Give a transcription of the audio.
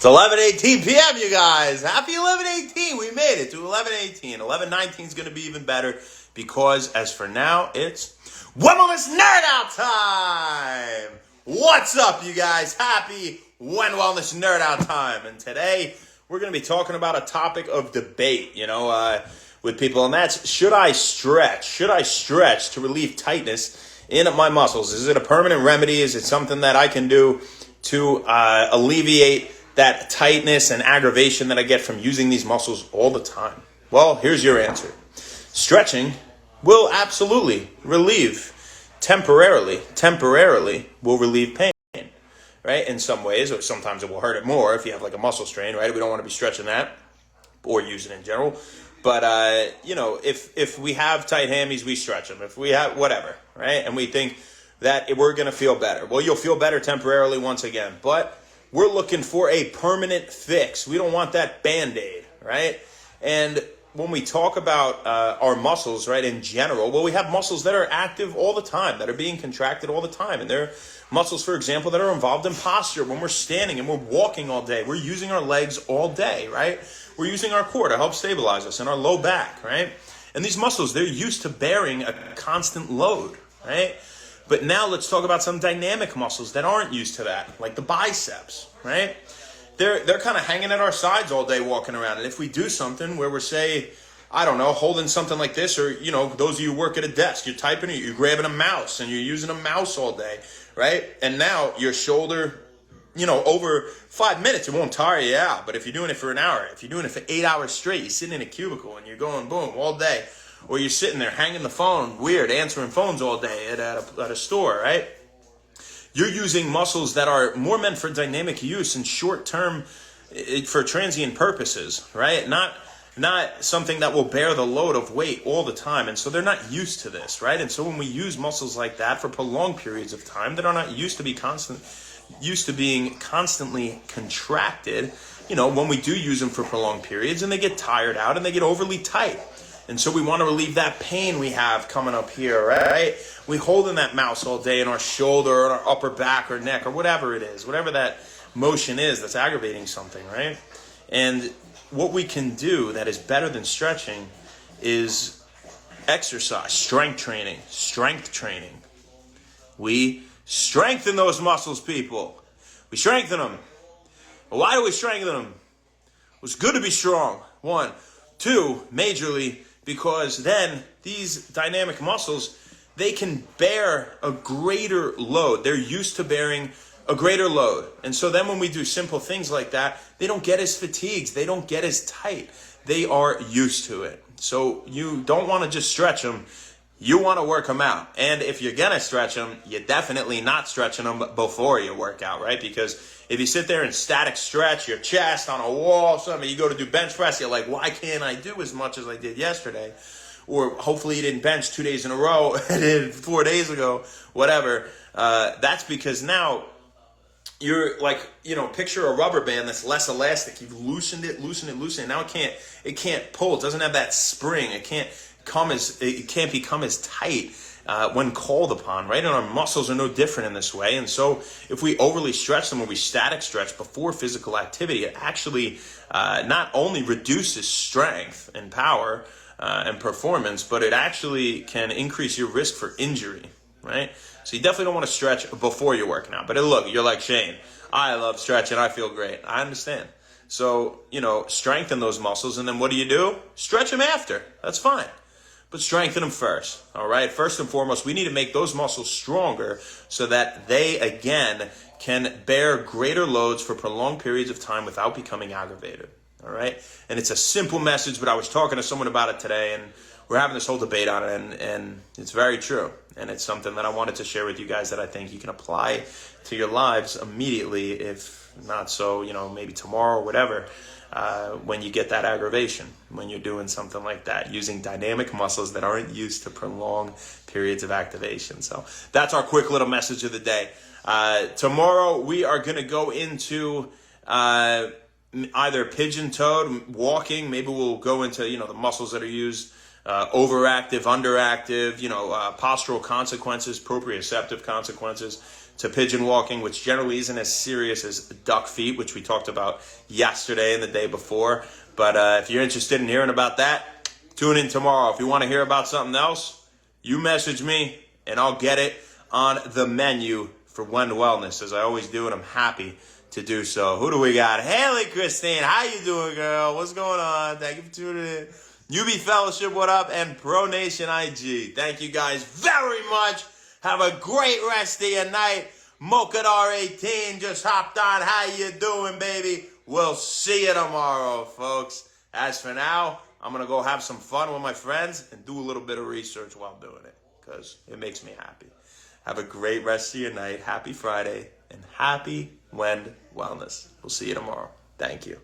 It's 11:18 p.m., you guys. Happy 11:18. We made it to 11:18. 11:19 is going to be even better because, as for now, it's Wellness Nerd Out time. What's up, you guys? Happy Wellness Nerd Out time. And today, we're going to be talking about a topic of debate, with people, and that's, should I stretch? Should I stretch to relieve tightness in my muscles? Is it a permanent remedy? Is it something that I can do to alleviate that tightness and aggravation that I get from using these muscles all the time? Well, here's your answer. Stretching will absolutely relieve temporarily will relieve pain, right? In some ways, or sometimes it will hurt it more if you have like a muscle strain, right? We don't want to be stretching that or use it in general. But, if we have tight hammies, we stretch them. If we have whatever, right? And we think that we're going to feel better. Well, you'll feel better temporarily once again, but we're looking for a permanent fix. We don't want that Band-Aid, right? And when we talk about our muscles, right, in general, well, we have muscles that are active all the time, that are being contracted all the time. And there are muscles, for example, that are involved in posture. When we're standing and we're walking all day, we're using our legs all day, right? We're using our core to help stabilize us and our low back, right? And these muscles, they're used to bearing a constant load, right? But now let's talk about some dynamic muscles that aren't used to that, like the biceps, right? They're kind of hanging at our sides all day walking around. And if we do something where we're, say, I don't know, holding something like this, or, those of you who work at a desk, you're typing it, you're grabbing a mouse and you're using a mouse all day, right? And now your shoulder, over 5 minutes, it won't tire you out. But if you're doing it for an hour, if you're doing it for 8 hours straight, you're sitting in a cubicle and you're going boom all day, or you're sitting there hanging the phone, weird, answering phones all day at a store, right? You're using muscles that are more meant for dynamic use and short-term, for transient purposes, right? Not something that will bear the load of weight all the time. And so they're not used to this, right? And so when we use muscles like that for prolonged periods of time that are not used to being constantly contracted, when we do use them for prolonged periods and they get tired out and they get overly tight. And so we want to relieve that pain we have coming up here, right? We holding that mouse all day in our shoulder or our upper back or neck or whatever it is, whatever that motion is that's aggravating something, right? And what we can do that is better than stretching is exercise, strength training. We strengthen those muscles, people. We strengthen them. Well, why do we strengthen them? It's good to be strong, one. Two, majorly, because then these dynamic muscles, they can bear a greater load. They're used to bearing a greater load. And so then when we do simple things like that, they don't get as fatigued. They don't get as tight. They are used to it. So you don't want to just stretch them. You want to work them out. And if you're going to stretch them, you're definitely not stretching them before you work out, right? Because if you sit there and static stretch your chest on a wall, something, you go to do bench press, you're like, why can't I do as much as I did yesterday? Or hopefully you didn't bench 2 days in a row, 4 days ago, whatever. That's because now you're like, picture a rubber band that's less elastic. You've loosened it. Now it can't pull. It doesn't have that spring. It can't become as tight when called upon, right? And our muscles are no different in this way. And so if we overly stretch them or we static stretch before physical activity, it actually not only reduces strength and power and performance, but it actually can increase your risk for injury, right? So you definitely don't want to stretch before you're working out. But look, you're like, Shane, I love stretching. I feel great. I understand. So, strengthen those muscles. And then what do? Stretch them after. That's fine. But strengthen them first, all right? First and foremost, we need to make those muscles stronger so that they, again, can bear greater loads for prolonged periods of time without becoming aggravated, all right? And it's a simple message, but I was talking to someone about it today, and we're having this whole debate on it, and it's very true. And it's something that I wanted to share with you guys that I think you can apply to your lives immediately, if not so, maybe tomorrow or whatever. When you get that aggravation, when you're doing something like that, using dynamic muscles that aren't used to prolonged periods of activation. So that's our quick little message of the day. Tomorrow we are going to go into either pigeon-toed, walking. Maybe we'll go into, the muscles that are used, overactive, underactive, postural consequences, proprioceptive consequences. to pigeon walking, which generally isn't as serious as duck feet, which we talked about yesterday and the day before. But if you're interested in hearing about that, tune in tomorrow. If you want to hear about something else, you message me and I'll get it on the menu for When Wellness, as I always do, and I'm happy to do so. Who do we got? Haley Christine, how you doing, girl? What's going on? Thank you for tuning in. UB Fellowship, what up? And Pro Nation IG. Thank you guys very much. Have a great rest of your night. Mokadar 18 just hopped on. How you doing, baby? We'll see you tomorrow, folks. As for now, I'm going to go have some fun with my friends and do a little bit of research while doing it, because it makes me happy. Have a great rest of your night. Happy Friday and happy When Wellness. We'll see you tomorrow. Thank you.